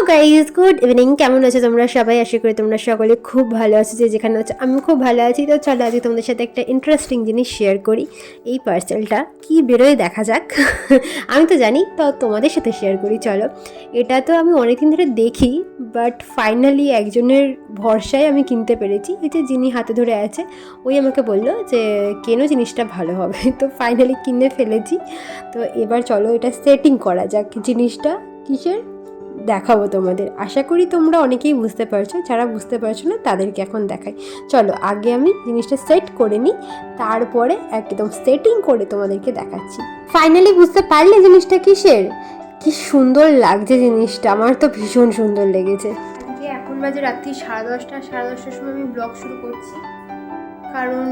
Guys, good evening. কেমন আছো তোমরা সবাই? আশা করি তোমরা সকলে খুব ভালো আছো, যে যেখানে আছো। আমি খুব ভালো আছি। তো চলো আজকে তোমাদের সাথে একটা ইন্টারেস্টিং জিনিস শেয়ার করি। এই পার্সেলটা কি বেরোয় দেখা যাক। আমি তো জানি, তো তোমাদের সাথে শেয়ার করি। চলো, এটা তো আমি অনেকদিন ধরে দেখি, বাট ফাইনালি একজনের ভরসায় আমি কিনতে পেরেছি। এই যে যিনি হাতে ধরে আছে, ওই আমাকে বললো যে কেন জিনিসটা ভালো হবে। তো ফাইনালি কিনে ফেলেছি। তো এবার চলো এটা সেটিং করা যাক। জিনিসটা কিসের দেখাবো তোমাদের। আশা করি তোমরা অনেকেই বুঝতে পারছো, যারা বুঝতে পারছো না তাদেরকে এখন দেখাই। চলো আগে আমি জিনিসটা সেট করে নিই, তারপরে একদম সেটিং করে তোমাদেরকে দেখাচ্ছি। ফাইনালি বুঝতে পারলে জিনিসটা কিসের? কি সুন্দর লাগছে জিনিসটা, আমার তো ভীষণ সুন্দর লেগেছে। আজকে এখন বাজে রাত্রি 10:30টার সময় আমি ব্লগ শুরু করছি, কারণ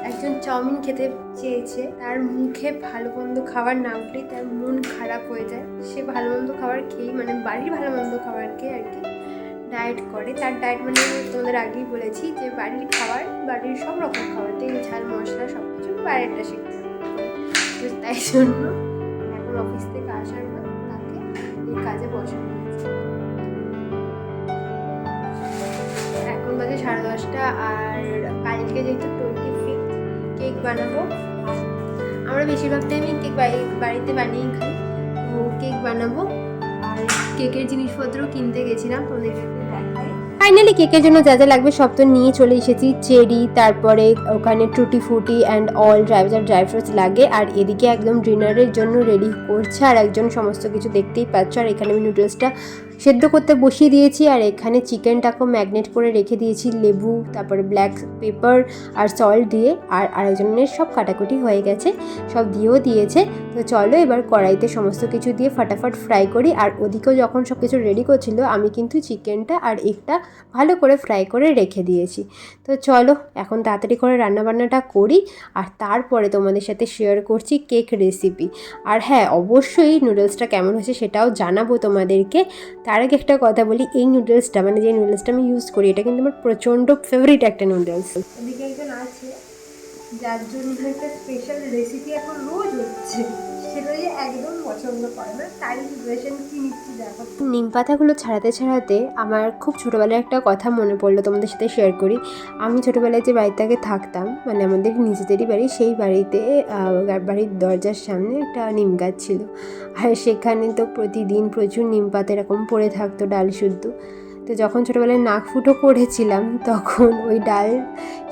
একজন চাউমিন খেতে চেয়েছে। তার মুখে ভালো মন্দ খাবার না উঠলেই তার মন খারাপ হয়ে যায়। সে ভালো মন্দ খাবার খেয়েই, মানে বাড়ির ভালো মন্দ খাবার খেয়ে আর কি ডায়েট করে। তার ডায়েট মানে তোমাদের আগেই বলেছি যে বাড়ির খাবার, বাড়ির সব রকম খাবার, তেল ঝাল মশলা সব কিছু বাইরেটা শিখতে হবে। তো তাই জন্য এখন অফিস থেকে আসার পর তাকে এই কাজে বসানো হয়েছে। এখন বাজে 10:30, আর কালকে যেহেতু 25 কেক বানাবো। আমরা বেশিরভাগ টাইমই কেক বাড়িতে বানিয়েই খাই। তো কেক বানাবো, আর কেকের জিনিসপত্র কিনতে গেছিলাম, তোমাদের দেখাই। ফাইনালি কেকের জন্য যা যা লাগবে সব তো নিয়ে চলে এসেছি। চেরি, তারপরে ওখানে টুটি ফুটি অ্যান্ড অল ড্রাই ফ্রুটস লাগে। আর এদিকে একদম ডিনারের জন্য রেডি করছে, আর একজন সমস্ত কিছু দেখতেই পাচ্ছ। আর এখানে আমি নুডলসটা সেদ্ধ করতে বসিয়ে দিয়েছি, আর এখানে চিকেনটাকেও ম্যাগনেট করে রেখে দিয়েছি লেবু, তারপরে ব্ল্যাক পেপার আর সল্ট দিয়ে। আর আরেকজনের সব কাটাকুটি হয়ে গেছে, সব দিয়েও দিয়েছে। তো চলো এবার কড়াইতে সমস্ত কিছু দিয়ে ফাটাফাট ফ্রাই করি। আর ওদিকেও যখন সব কিছু রেডি করছিল, আমি কিন্তু চিকেনটা আর এগটা ভালো করে ফ্রাই করে রেখে দিয়েছি। তো চলো এখন তাড়াতাড়ি করে রান্নাবান্নাটা করি, আর তারপরে তোমাদের সাথে শেয়ার করছি কেক রেসিপি। আর হ্যাঁ, অবশ্যই নুডলসটা কেমন হয়েছে সেটাও জানাবো তোমাদেরকে। তার আগে একটা কথা বলি, এই নুডলসটা, মানে যে নুডলসটা আমি ইউজ করি, এটা কিন্তু আমার প্রচণ্ড ফেভারিট একটা নুডলস। এদিকে একজন আছে যার জন্য একটা স্পেশাল রেসিপি এখন রোজ হচ্ছে, সেটা যে একদম পছন্দ করে না, তাই প্রিপারেশন কি নিচ্ছি দেখো। নিম পাতাগুলো ছাড়াতে ছাড়াতে আমার খুব ছোটোবেলায় একটা কথা মনে পড়লো, তোমাদের সাথে শেয়ার করি। আমি ছোটোবেলায় যে বাড়িতে আগে থাকতাম, মানে আমাদের নিজেদেরই বাড়ি, সেই বাড়িতে বাড়ির দরজার সামনে একটা নিম গাছ ছিল। আর সেখানে তো প্রতিদিন প্রচুর নিম পাতা এরকম পড়ে থাকতো, ডাল শুদ্ধ। তো যখন ছোটোবেলায় নাক ফুটো করেছিলাম, তখন ওই ডাল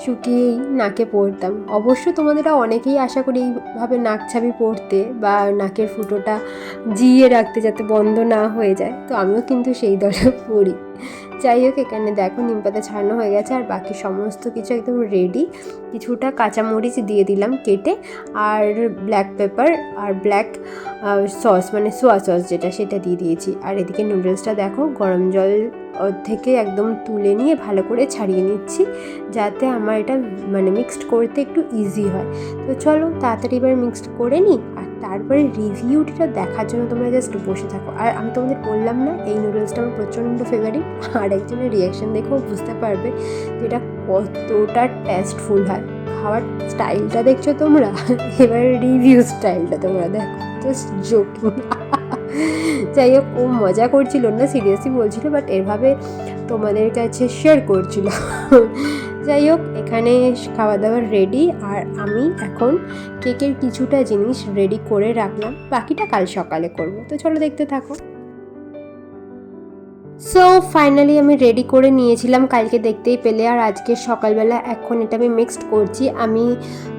শুকিয়েই নাকে পড়তাম। অবশ্য তোমাদেরও অনেকেই আশা করি এইভাবে নাক ছাবি পড়তে বা নাকের ফুটোটা জিইয়ে রাখতে, যাতে বন্ধ না হয়ে যায়। তো আমিও কিন্তু সেই দলে পড়ি। যাই হোক, এখানে দেখো নিম পাতা ছাড়ানো হয়ে গেছে, আর বাকি সমস্ত কিছু একদম রেডি। কিছুটা কাঁচামরিচ দিয়ে দিলাম কেটে, আর ব্ল্যাক পেপার আর ব্ল্যাক সস, মানে সোয়া সস যেটা, সেটা দিয়ে দিয়েছি। আর এদিকে নুডলসটা দেখো গরম জল থেকে একদম তুলে নিয়ে ভালো করে ছাড়িয়ে নিচ্ছি, যাতে আমার এটা মানে মিক্সড করতে একটু ইজি হয়। তো চলো তাড়াতাড়ি এবার মিক্সড করে নিই, আর তারপরে রিভিউটা দেখার জন্য তোমরা জাস্ট বসে থাকো। আর আমি তোমাদের বললাম না, এই নুডলসটা আমার প্রচণ্ড ফেভারিট। আর একজনের রিয়াকশান দেখেও বুঝতে পারবে যে এটা কতটা টেস্টফুল হয়। খাওয়ার স্টাইলটা দেখছো তোমরা, এবার রিভিউ স্টাইলটা তোমরা দেখো। Just joking. যাই হোক, ও মজা করছিল না, সিরিয়াসলি বলছিল, বাট এভাবে তোমাদের কাছে শেয়ার করছিল। যাই হোক, এখানে খাওয়া দাওয়া রেডি, আর আমি এখন কেকের কিছুটা জিনিস রেডি করে রাখলাম, বাকিটা কাল সকালে করব। তো চলো দেখতে থাকো। সো ফাইনালি আমি রেডি করে নিয়েছিলাম, কালকে দেখতেই পেলে। আর আজকে সকালবেলা এখন এটা আমি মিক্সড করছি। আমি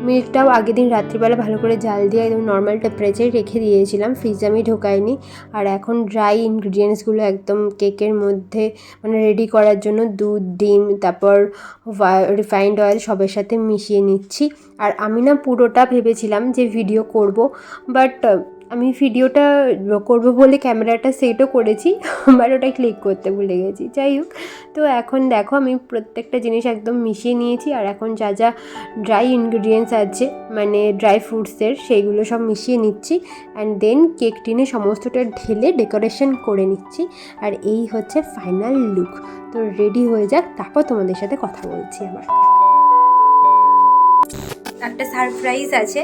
মিল্কটাও আগের দিন রাত্রিবেলা ভালো করে জাল দিয়ে একদম নর্মাল টেম্পারেচারে রেখে দিয়েছিলাম, ফ্রিজে আমি ঢোকাইনি। আর এখন ড্রাই ইনগ্রিডিয়েন্টসগুলো একদম কেকের মধ্যে মানে রেডি করার জন্য দুধ, ডিম, তারপর রিফাইন্ড অয়েল সবের সাথে মিশিয়ে নিচ্ছি। আর আমি না পুরোটা ভেবেছিলাম যে ভিডিও করব, বাট আমি ভিডিওটা করবো বলে ক্যামেরাটা সেটও করেছি, বাট ওটা ক্লিক করতে ভুলে গেছি। যাই হোক, তো এখন দেখো আমি প্রত্যেকটা জিনিস একদম মিশিয়ে নিয়েছি। আর এখন যা যা ড্রাই ইনগ্রিডিয়েন্টস আছে, মানে ড্রাই ফ্রুটসের, সেইগুলো সব মিশিয়ে নিচ্ছি। অ্যান্ড দেন কেক টিনে সমস্তটা ঢেলে ডেকোরেশন করে নিচ্ছি। আর এই হচ্ছে ফাইনাল লুক। তো রেডি হয়ে যাক, তারপর তোমাদের সাথে কথা বলছি আবার। একটা সারপ্রাইজ আছে।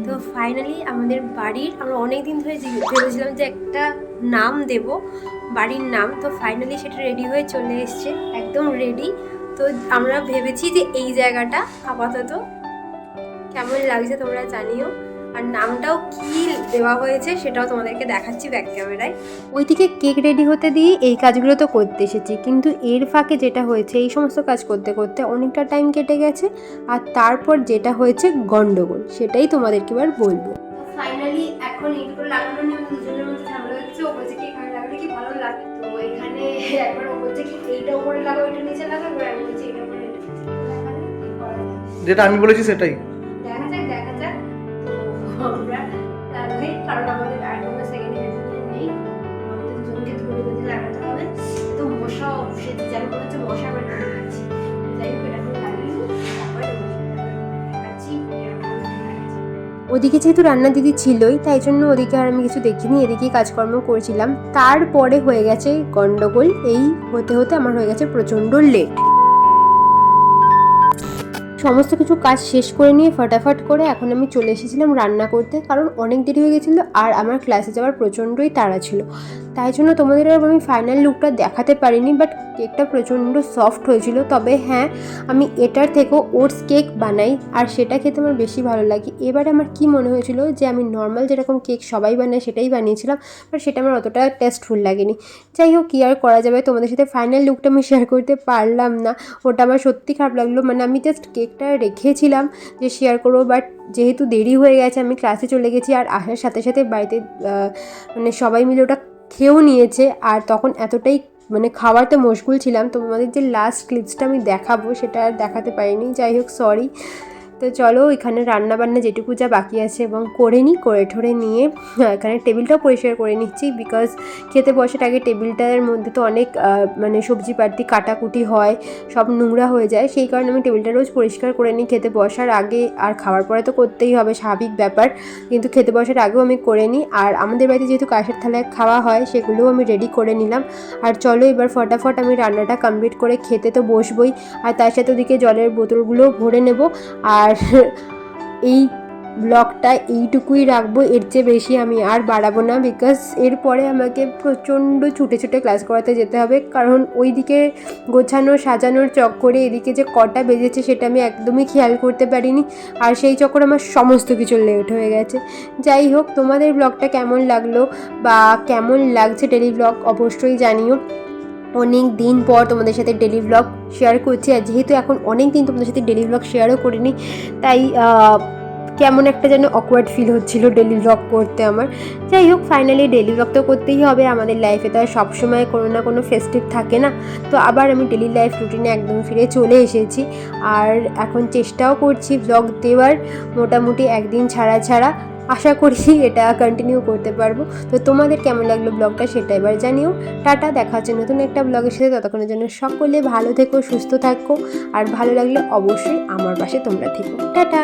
তো ফাইনালি আমাদের বাড়ির আমরা অনেক দিন ধরে ভেবেছিলাম যে একটা নাম দেব, বাড়ির নাম। তো ফাইনালি সেটা রেডি হয়ে চলে এসছে, একদম রেডি। তো আমরা ভেবেছি যে এই জায়গাটা আপাতত কেমন লাগছে তোমরা জানিও, আর নামটাও কি দেওয়া হয়েছে সেটাও তোমাদেরকে দেখাচ্ছি ব্যাক ক্যামেরায়। ওইদিকে কেক রেডি হতে দিয়ে এই কাজগুলো তো করতে এসেছি, কিন্তু এর ফাঁকে যেটা হয়েছে এই সমস্ত কাজ করতে করতে অনেকটা টাইম কেটে গেছে। আর তারপর যেটা হয়েছে গন্ডগোল, সেটাই তোমাদেরকে এবার বলবো। ফাইনালি এখন এই দুটো লাগানো নিয়ে দুজনের মধ্যে ঝামেলা হচ্ছে। ও বলছে কি এখানে লাগালে কি ভালো লাগে, তো এখানে একবার ও বলছে কি এইটা উপরে লাগাও, এটা নিচে লাগাও, এবার আমি বলছি এটা উপরে যেটা আমি বলেছি সেটাই দেখা যাক। তো আমরা লাগাই, কারণ আমাদের আর কোনো সেকেন্ড হ্যান্ড নেই, আমাদের দুজনকে ধরে বেঁধে লাগাতে হবে। তো মশা সে যেন মনে হচ্ছে মশা আমার ধরে যাচ্ছে। যাই হোক এটা করে লাগিয়ে তারপরে দেখাচ্ছি এরকম দেখাচ্ছি। ওদিকে যেহেতু রান্না দিদি ছিলই, তাই জন্য ওদিকে আর আমি কিছু দেখিনি, এদিকেই কাজকর্ম করছিলাম। তারপরে হয়ে গেছে গন্ডগোল, এই হতে হতে আমার হয়ে গেছে প্রচণ্ড লেট। সমস্ত কিছু কাজ শেষ করে নিয়ে ফটাফট করে এখন আমি চলে এসেছিলাম রান্না করতে, কারণ অনেক দেরি হয়ে গেছিলো আর আমার ক্লাসে যাওয়ার প্রচণ্ডই তাড়া ছিল। তাই জন্য তোমাদের আর আমি ফাইনাল লুকটা দেখাতে পারিনি, বাট কেকটা প্রচণ্ড সফট হয়েছিল। তবে হ্যাঁ, আমি এটার থেকেও ওটস কেক বানাই আর সেটা খেতে আমার বেশি ভালো লাগে। এবারে আমার কি মনে হয়েছিল যে আমি নর্মাল যেরকম কেক সবাই বানায় সেটাই বানিয়েছিলাম, বাট সেটা আমার অতটা টেস্টফুল লাগেনি। যাই হোক, কী আর করা যাবে, তোমাদের সাথে ফাইনাল লুকটা আমি শেয়ার করতে পারলাম না, ওটা আমার সত্যি খারাপ লাগলো। মানে আমি জাস্ট কেকটা রেখেছিলাম যে শেয়ার করবো, বাট যেহেতু দেরি হয়ে গেছে আমি ক্লাসে চলে গেছি, আর আসার সাথে সাথে বাড়িতে মানে সবাই মিলে ওটা খেয়েও নিয়েছে। আর তখন এতটাই মানে খাওয়াতে মশগুল ছিলাম, তোমাদের যে লাস্ট ক্লিপসটা আমি দেখাবো সেটা আর দেখাতে পারিনি। যাই হোক, সরি। তো চলো, এখানে রান্নাবান্না যেটুকু যা বাকি আছে এবং করে নিই, করে ঠরে নিয়ে এখানে টেবিলটাও পরিষ্কার করে নিচ্ছি, বিকজ খেতে বসার আগে টেবিলটার মধ্যে তো অনেক মানে সবজিপাতি কাটাকুটি হয়, সব নোংরা হয়ে যায়। সেই কারণে আমি টেবিলটা রোজ পরিষ্কার করে নিই খেতে বসার আগে, আর খাওয়ার পরে তো করতেই হবে, স্বাভাবিক ব্যাপার, কিন্তু খেতে বসার আগেও আমি করে নিই। আর আমাদের বাড়িতে যেহেতু কাঁসার থালায় খাওয়া হয়, সেগুলোও আমি রেডি করে নিলাম। আর চলো এবার ফটাফট আমি রান্নাটা কমপ্লিট করে খেতে তো বসবই, আর তার সাথে ওদিকে জলের বোতলগুলোও ভরে নেব। আর এই ব্লগটা এইটুকুই রাখবো, এর চেয়ে বেশি আমি আর বাড়াবো না, বিকজ এরপরে আমাকে প্রচণ্ড ছুটে ছুটে ক্লাস করাতে যেতে হবে, কারণ ওইদিকে গোছানো সাজানোর চক্করে এদিকে যে কটা বেজেছে সেটা আমি একদমই খেয়াল করতে পারিনি, আর সেই চক্করে আমার সমস্ত কিছু লেট হয়ে গেছে। যাই হোক, তোমাদের ব্লগটা কেমন লাগলো বা কেমন লাগছে ডেলি ব্লগ অবশ্যই জানিও। অনেক দিন পর তোমাদের সাথে ডেলি ব্লগ শেয়ার করছি, আর যেহেতু এখন অনেক দিন তোমাদের সাথে ডেলি ব্লগ শেয়ারও করিনি, তাই কেমন একটা যেন অকওয়ার্ড ফিল হচ্ছিলো ডেলি ব্লগ করতে আমার। যাই হোক, ফাইনালি ডেলি ব্লগ তো করতেই হবে, আমাদের লাইফে তো আর সবসময় কোনো না কোনো ফেস্টিভ থাকে না। তো আবার আমি ডেলি লাইফ রুটিনে একদম ফিরে চলে এসেছি, আর এখন চেষ্টাও করছি ব্লগ দেওয়ার, মোটামুটি একদিন ছাড়া ছাড়া। আশা করি এটা কন্টিনিউ করতে পারবো। তো তোমাদের কেমন লাগলো ব্লগটা সেটা এবার জানিও। টাটা, দেখা হচ্ছে নতুন একটা ব্লগের সাথে। ততক্ষণের জন্য সকলে ভালো থেকো, সুস্থ থাকো, আর ভালো লাগলে অবশ্যই আমার পাশে তোমরা থেকো। টাটা।